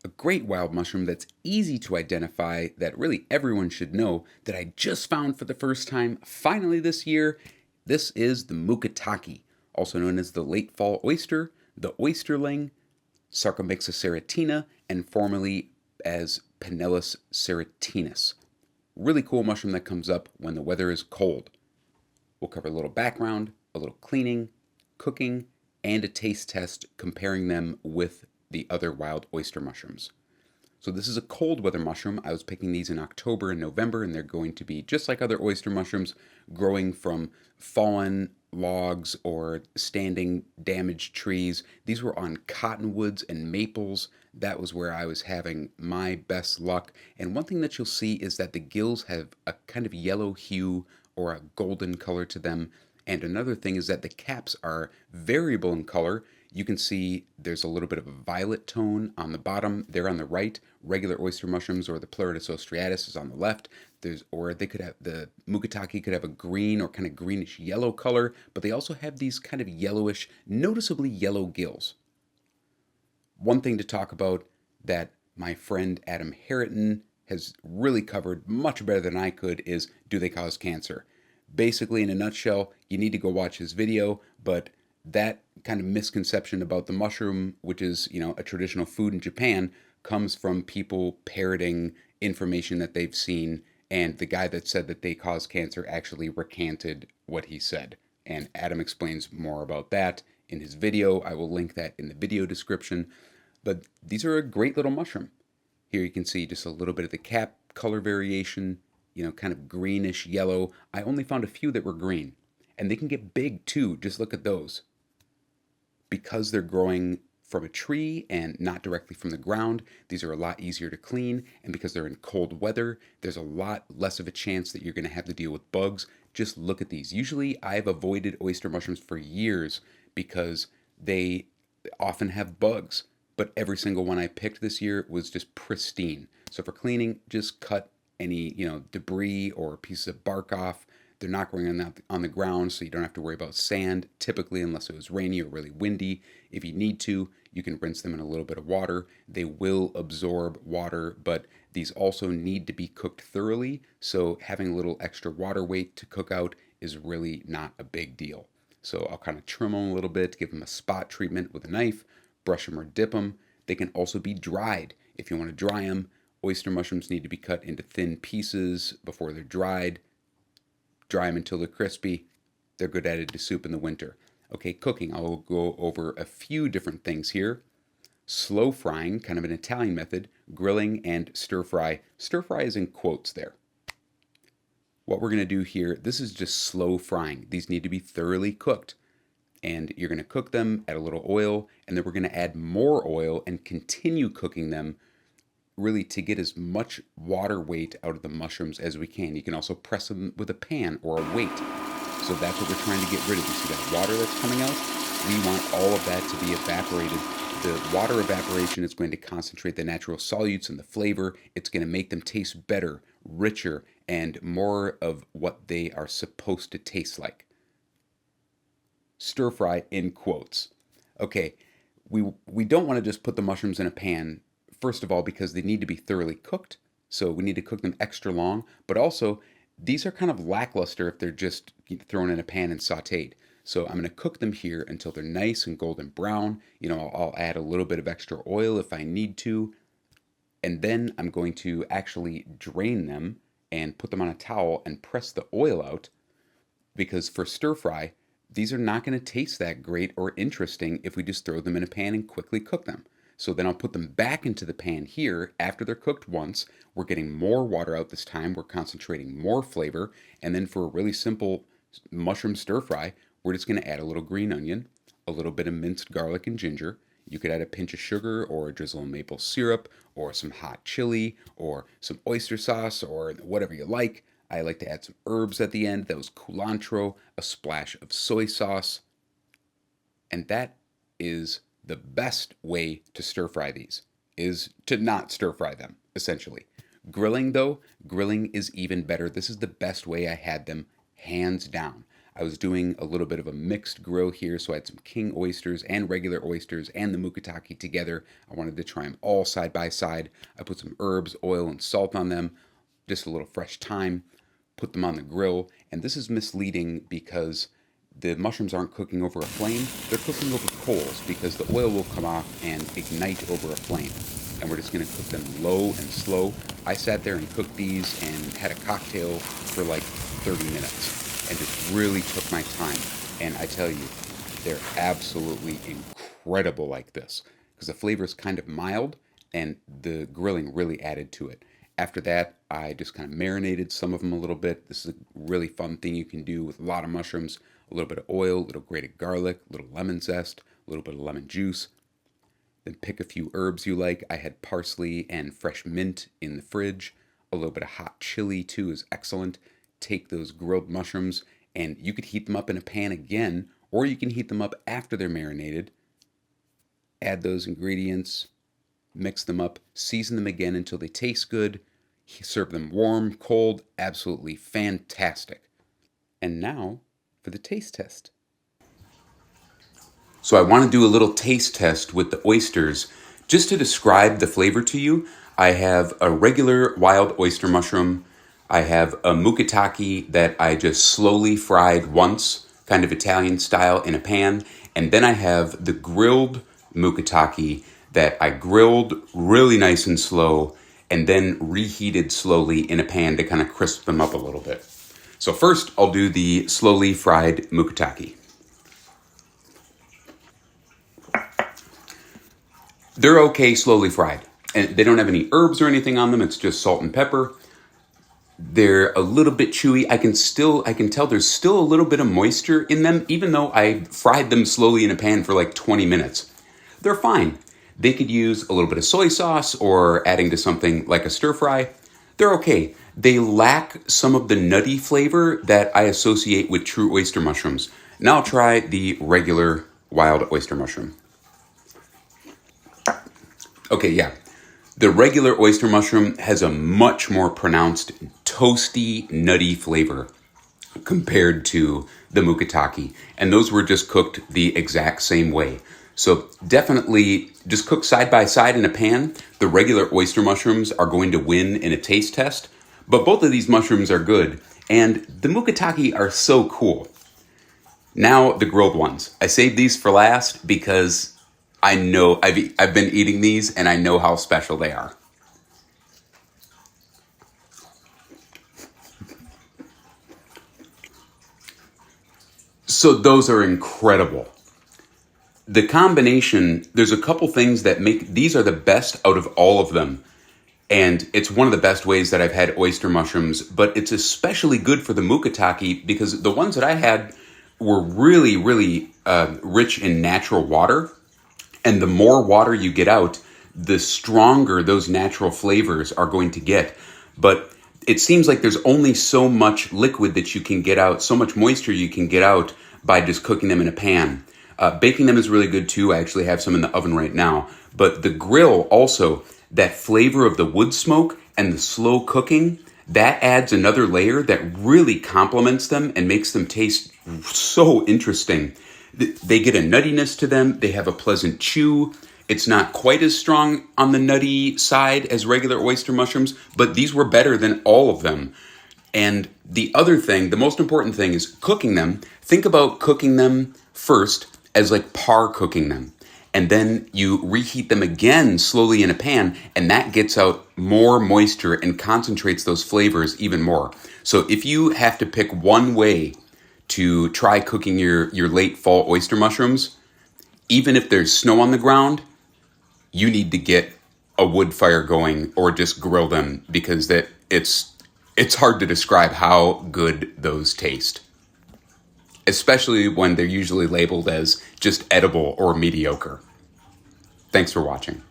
A great wild mushroom that's easy to identify, that really everyone should know, that I just found for the first time finally this year. This is the Mukitake, also known as the late fall oyster, the oysterling, Sarcomyxa serotina, and formerly as Pinellus serotinus. Really cool mushroom that comes up when the weather is cold. We'll cover a little background, a little cleaning, cooking, and a taste test comparing them with the other wild oyster mushrooms. So this is a cold weather mushroom. I was picking these in October and November, and they're going to be just like other oyster mushrooms, growing from fallen logs or standing damaged trees. These were on cottonwoods and maples. That was where I was having my best luck. And one thing that you'll see is that the gills have a kind of yellow hue or a golden color to them. And another thing is that the caps are variable in color. You can see there's a little bit of a violet tone on the bottom. They're on the right. Regular oyster mushrooms or the Pleurotus ostreatus is on the left. Or they could have, the Mukitake could have a green or kind of greenish yellow color, but they also have these kind of yellowish, noticeably yellow gills. One thing to talk about that my friend Adam Haritan has really covered much better than I could is, do they cause cancer? Basically, in a nutshell, you need to go watch his video, but that kind of misconception about the mushroom, which is, a traditional food in Japan, comes from people parroting information that they've seen, and the guy that said that they cause cancer actually recanted what he said. And Adam explains more about that in his video. I will link that in the video description. But these are a great little mushroom. Here you can see just a little bit of the cap color variation, kind of greenish yellow. I only found a few that were green. And they can get big too. Just look at those. Because they're growing from a tree and not directly from the ground, these are a lot easier to clean. And because they're in cold weather, there's a lot less of a chance that you're going to have to deal with bugs. Just look at these. Usually I've avoided oyster mushrooms for years because they often have bugs. But every single one I picked this year was just pristine. So for cleaning, just cut any, debris or pieces of bark off. They're not growing on the ground, so you don't have to worry about sand, typically, unless it was rainy or really windy. If you need to, you can rinse them in a little bit of water. They will absorb water, but these also need to be cooked thoroughly, so having a little extra water weight to cook out is really not a big deal. So I'll kind of trim them a little bit, give them a spot treatment with a knife, brush them or dip them. They can also be dried. If you want to dry them, oyster mushrooms need to be cut into thin pieces before they're dried. Dry them until they're crispy. They're good added to soup in the winter. Okay, cooking. I'll go over a few different things here. Slow frying, kind of an Italian method, grilling, and stir fry. Stir fry is in quotes there. What we're going to do here, this is just slow frying. These need to be thoroughly cooked. And you're going to cook them, add a little oil, and then we're going to add more oil and continue cooking them really to get as much water weight out of the mushrooms as we can. You can also press them with a pan or a weight. So that's what we're trying to get rid of. You see that water that's coming out? We want all of that to be evaporated. The water evaporation is going to concentrate the natural solutes and the flavor. It's going to make them taste better, richer, and more of what they are supposed to taste like. Stir fry in quotes. Okay, we don't want to just put the mushrooms in a pan. First of all, because they need to be thoroughly cooked, so we need to cook them extra long, but also these are kind of lackluster if they're just thrown in a pan and sauteed. So I'm going to cook them here until they're nice and golden brown. I'll add a little bit of extra oil if I need to, and then I'm going to actually drain them and put them on a towel and press the oil out, because for stir fry, these are not going to taste that great or interesting if we just throw them in a pan and quickly cook them. So then I'll put them back into the pan here after they're cooked once. We're getting more water out this time. We're concentrating more flavor. And then for a really simple mushroom stir fry, we're just going to add a little green onion, a little bit of minced garlic and ginger. You could add a pinch of sugar or a drizzle of maple syrup or some hot chili or some oyster sauce or whatever you like. I like to add some herbs at the end. That was culantro, a splash of soy sauce. And that is the best way to stir fry these, is to not stir fry them, essentially. Grilling though, grilling is even better. This is the best way I had them, hands down. I was doing a little bit of a mixed grill here, so I had some king oysters and regular oysters and the Mukitake together. I wanted to try them all side by side. I put some herbs, oil, and salt on them, just a little fresh thyme, put them on the grill, and this is misleading because the mushrooms aren't cooking over a flame, they're cooking over coals because the oil will come off and ignite over a flame. And we're just gonna cook them low and slow. I sat there and cooked these and had a cocktail for like 30 minutes and just really took my time. And I tell you, they're absolutely incredible like this because the flavor is kind of mild and the grilling really added to it. After that, I just kind of marinated some of them a little bit. This is a really fun thing you can do with a lot of mushrooms. A little bit of oil, a little grated garlic, a little lemon zest, a little bit of lemon juice. Then pick a few herbs you like. I had parsley and fresh mint in the fridge. A little bit of hot chili too is excellent. Take those grilled mushrooms and you could heat them up in a pan again, or you can heat them up after they're marinated. Add those ingredients, mix them up, season them again until they taste good. Serve them warm, cold, absolutely fantastic. And now for the taste test. So I want to do a little taste test with the oysters. Just to describe the flavor to you, I have a regular wild oyster mushroom. I have a Mukitake that I just slowly fried once, kind of Italian style in a pan. And then I have the grilled Mukitake that I grilled really nice and slow and then reheated slowly in a pan to kind of crisp them up a little bit. So first, I'll do the slowly fried Mukitake. They're okay slowly fried. And they don't have any herbs or anything on them. It's just salt and pepper. They're a little bit chewy. I can tell there's still a little bit of moisture in them, even though I fried them slowly in a pan for like 20 minutes. They're fine. They could use a little bit of soy sauce or adding to something like a stir fry. They're okay. They lack some of the nutty flavor that I associate with true oyster mushrooms. Now I'll try the regular wild oyster mushroom. Okay, yeah. The regular oyster mushroom has a much more pronounced toasty, nutty flavor compared to the Mukitake. And those were just cooked the exact same way. So definitely just cook side by side in a pan. The regular oyster mushrooms are going to win in a taste test, but both of these mushrooms are good, and the Mukitake are so cool. Now the grilled ones. I saved these for last because I know I've been eating these and I know how special they are. So those are incredible. The combination, there's a couple things that make, these are the best out of all of them. And it's one of the best ways that I've had oyster mushrooms, but it's especially good for the Mukitake because the ones that I had were really, really rich in natural water. And the more water you get out, the stronger those natural flavors are going to get. But it seems like there's only so much liquid that you can get out, so much moisture you can get out by just cooking them in a pan. Baking them is really good too. I actually have some in the oven right now. But the grill also, that flavor of the wood smoke and the slow cooking, that adds another layer that really complements them and makes them taste so interesting. They get a nuttiness to them. They have a pleasant chew. It's not quite as strong on the nutty side as regular oyster mushrooms, but these were better than all of them. And the other thing, the most important thing is cooking them. Think about cooking them first as like par cooking them. And then you reheat them again slowly in a pan, and that gets out more moisture and concentrates those flavors even more. So if you have to pick one way to try cooking your late fall oyster mushrooms, even if there's snow on the ground, you need to get a wood fire going or just grill them because it's hard to describe how good those taste, especially when they're usually labeled as just edible or mediocre. Thanks for watching.